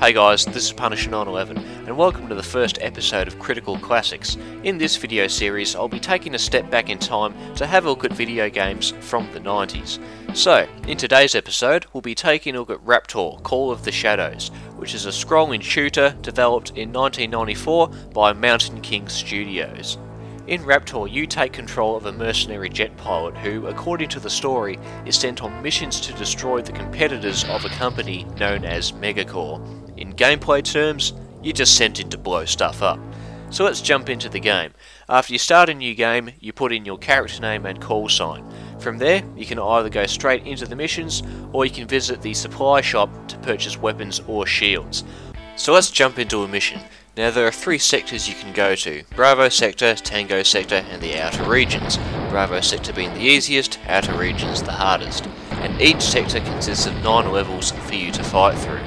Hey guys, this is Punisher911 and welcome to the first episode of Critical Classics. In this video series I'll be taking a step back in time to have a look at video games from the 90s. So, in today's episode we'll be taking a look at Raptor, Call of the Shadows, which is a scrolling shooter developed in 1994 by Mountain King Studios. In Raptor, you take control of a mercenary jet pilot who, according to the story, is sent on missions to destroy the competitors of a company known as Megacore. In gameplay terms, you're just sent in to blow stuff up. So let's jump into the game. After you start a new game, you put in your character name and call sign. From there, you can either go straight into the missions, or you can visit the supply shop to purchase weapons or shields. So let's jump into a mission. Now there are three sectors you can go to: Bravo Sector, Tango Sector and the Outer Regions. Bravo Sector being the easiest, Outer Regions the hardest. And each sector consists of 9 levels for you to fight through.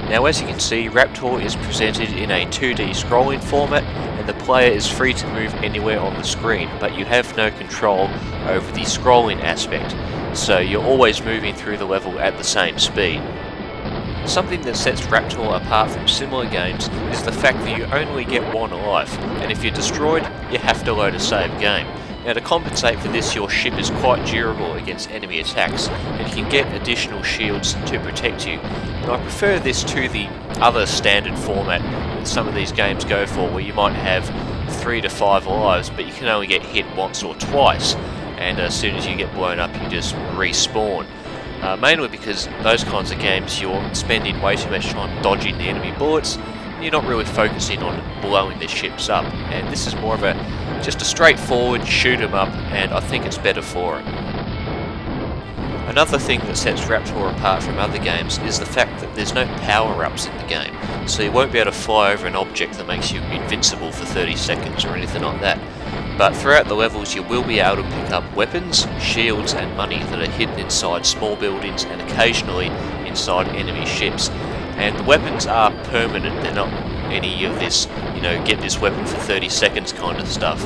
Now as you can see, Raptor is presented in a 2D scrolling format and the player is free to move anywhere on the screen, but you have no control over the scrolling aspect, so you're always moving through the level at the same speed. Something that sets Raptor apart from similar games is the fact that you only get one life, and if you're destroyed, you have to load a save game. Now to compensate for this, your ship is quite durable against enemy attacks, and you can get additional shields to protect you. And I prefer this to the other standard format that some of these games go for, where you might have 3 to 5 lives, but you can only get hit once or twice, and as soon as you get blown up you just respawn. Mainly because those kinds of games you're spending way too much time dodging the enemy bullets, and you're not really focusing on blowing the ships up, and this is more of just a straightforward shoot 'em up, and I think it's better for it. Another thing that sets Raptor apart from other games is the fact that there's no power-ups in the game, so you won't be able to fly over an object that makes you invincible for 30 seconds or anything like that. But throughout the levels you will be able to pick up weapons, shields and money that are hidden inside small buildings and occasionally inside enemy ships. And the weapons are permanent, they're not any of this, get this weapon for 30 seconds kind of stuff.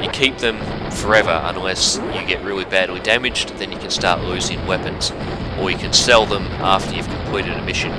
You keep them forever unless you get really badly damaged, then you can start losing weapons. Or you can sell them after you've completed a mission.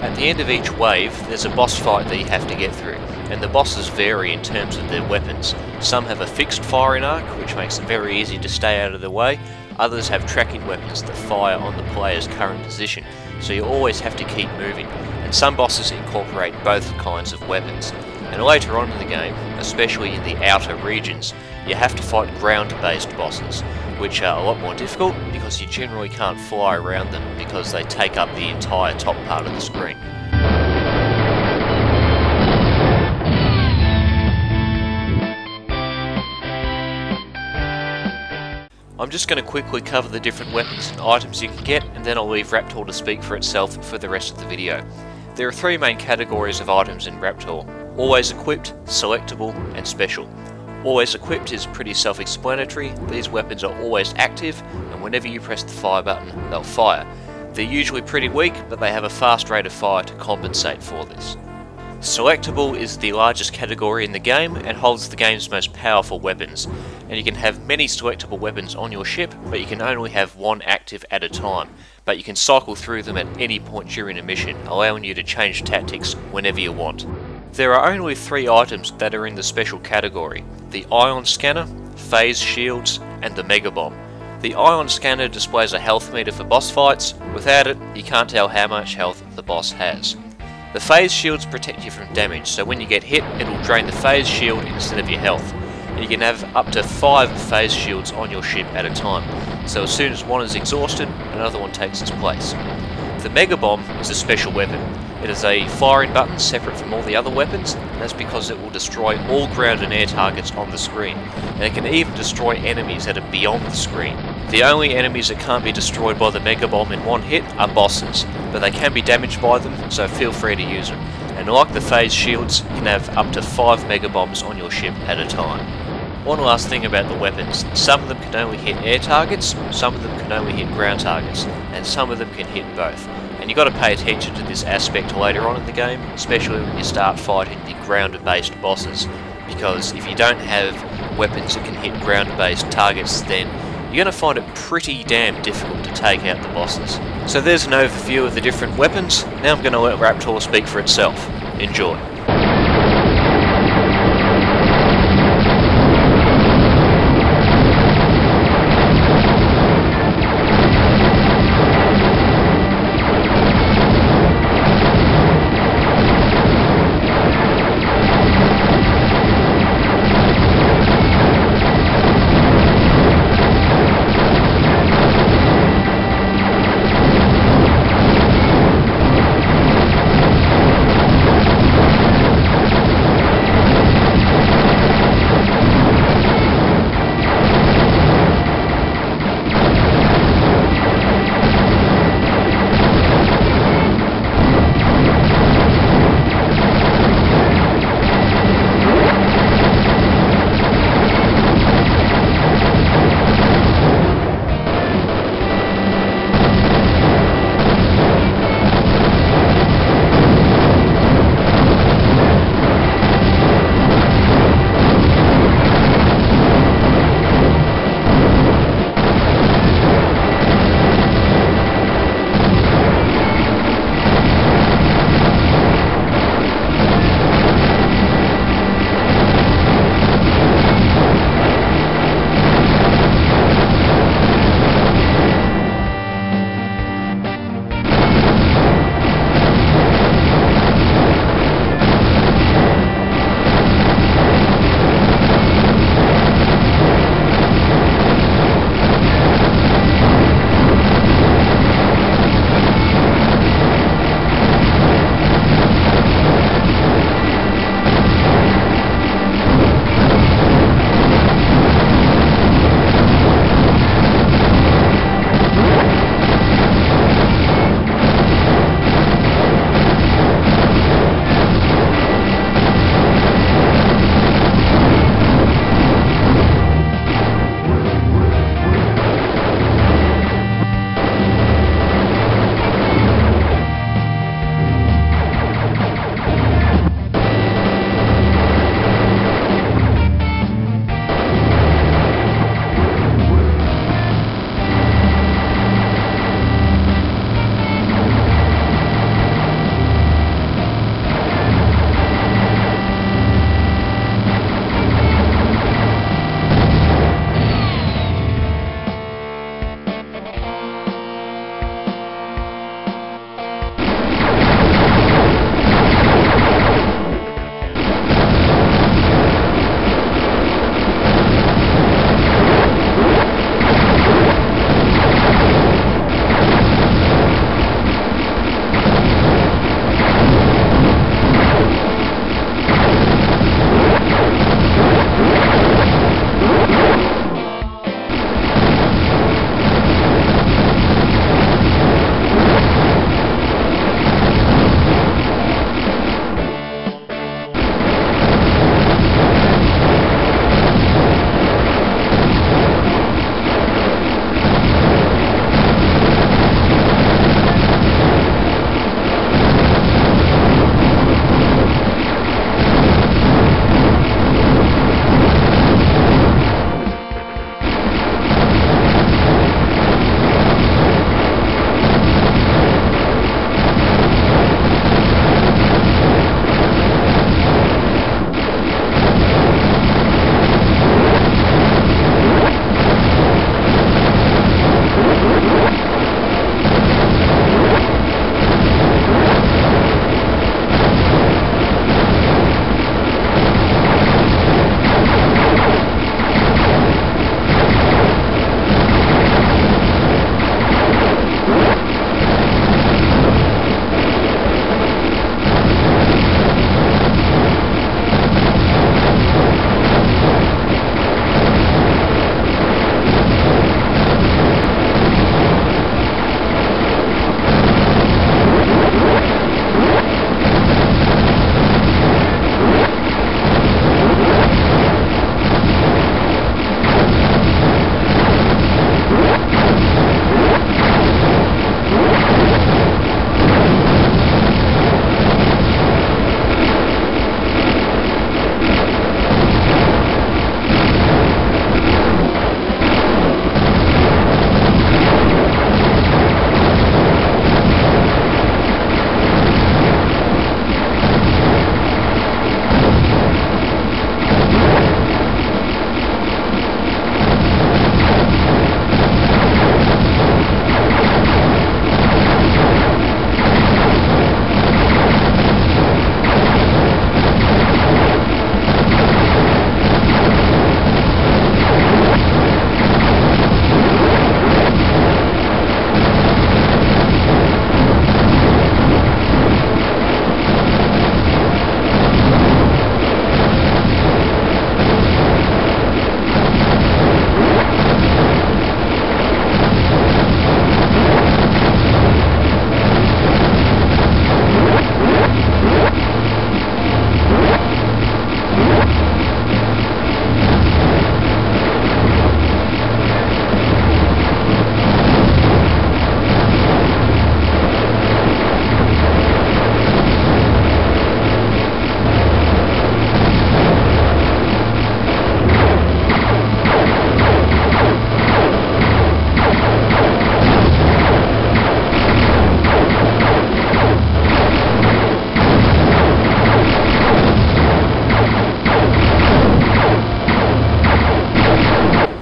At the end of each wave, there's a boss fight that you have to get through, and the bosses vary in terms of their weapons. Some have a fixed firing arc, which makes it very easy to stay out of their way. Others have tracking weapons that fire on the player's current position, so you always have to keep moving. And some bosses incorporate both kinds of weapons. And later on in the game, especially in the outer regions, you have to fight ground-based bosses, which are a lot more difficult because you generally can't fly around them because they take up the entire top part of the screen. I'm just going to quickly cover the different weapons and items you can get, and then I'll leave Raptor to speak for itself for the rest of the video. There are 3 main categories of items in Raptor: always equipped, selectable and special. Always equipped is pretty self-explanatory. These weapons are always active, and whenever you press the fire button, they'll fire. They're usually pretty weak, but they have a fast rate of fire to compensate for this. Selectable is the largest category in the game and holds the game's most powerful weapons. and you can have many selectable weapons on your ship, but you can only have one active at a time. But you can cycle through them at any point during a mission, allowing you to change tactics whenever you want. There are only 3 items that are in the special category: the ion scanner, phase shields, and the mega bomb. The ion scanner displays a health meter for boss fights. Without it, you can't tell how much health the boss has. The phase shields protect you from damage, so when you get hit, it will drain the phase shield instead of your health. You can have up to 5 phase shields on your ship at a time, so as soon as one is exhausted, another one takes its place. The mega bomb is a special weapon. It is a firing button separate from all the other weapons, and that's because it will destroy all ground and air targets on the screen, and it can even destroy enemies that are beyond the screen. The only enemies that can't be destroyed by the mega bomb in one hit are bosses, but they can be damaged by them, so feel free to use them. And like the phase shields, you can have up to 5 mega bombs on your ship at a time. One last thing about the weapons: some of them can only hit air targets, some of them can only hit ground targets, and some of them can hit both. And you've got to pay attention to this aspect later on in the game, especially when you start fighting the ground-based bosses, because if you don't have weapons that can hit ground-based targets, then you're going to find it pretty damn difficult to take out the bosses. So there's an overview of the different weapons. Now I'm going to let Raptor speak for itself. Enjoy.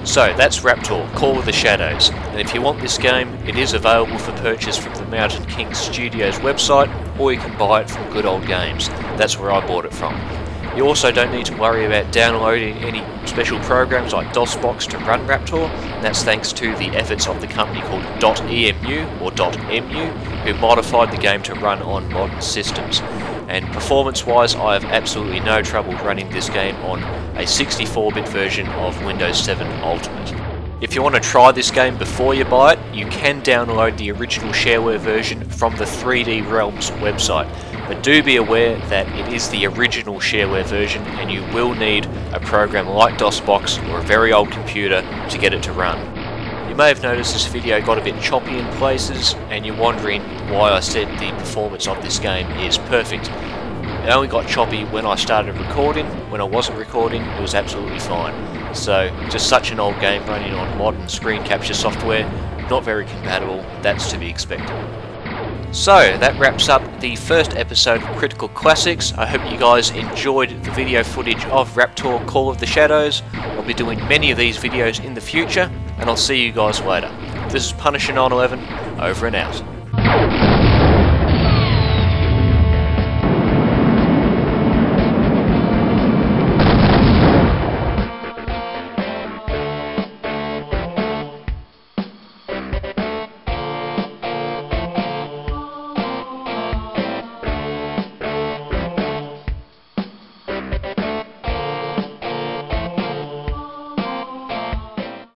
So that's Raptor, Call of the Shadows, and if you want this game, it is available for purchase from the Mountain King Studios website, or you can buy it from Good Old Games. That's where I bought it from. You also don't need to worry about downloading any special programs like DOSBox to run Raptor, and that's thanks to the efforts of the company called DotEmu, or DotEmu, who modified the game to run on modern systems. And performance-wise, I have absolutely no trouble running this game on a 64-bit version of Windows 7 Ultimate. If you want to try this game before you buy it, you can download the original Shareware version from the 3D Realms website. But do be aware that it is the original Shareware version and you will need a program like DOSBox or a very old computer to get it to run. You may have noticed this video got a bit choppy in places and you're wondering why I said the performance of this game is perfect. It only got choppy when I started recording. When I wasn't recording, it was absolutely fine. So, just such an old game running on modern screen capture software, not very compatible, that's to be expected. So, that wraps up the first episode of Critical Classics. I hope you guys enjoyed the video footage of Raptor Call of the Shadows. I'll be doing many of these videos in the future, and I'll see you guys later. This is Punisher 911, over and out.